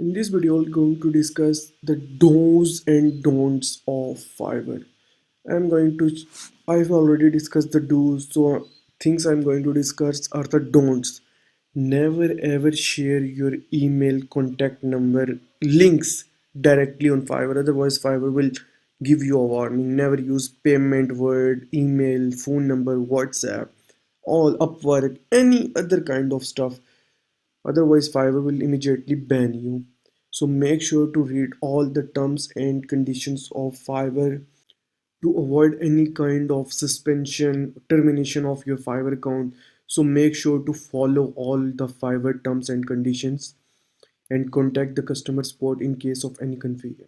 In this video, I'm going to discuss the do's and don'ts of Fiverr. I'm going to, I've already discussed the do's, so things I'm going to discuss are the don'ts. Never ever share your email, contact number, links directly on Fiverr, otherwise, Fiverr will give you a warning. Never use payment word, email, phone number, WhatsApp, all Upwork, any other kind of stuff. Otherwise, Fiverr will immediately ban you. So make sure to read all the terms and conditions of Fiverr to avoid any kind of suspension, termination of your Fiverr account. So make sure to follow all the Fiverr terms and conditions and contact the customer support in case of any confusion.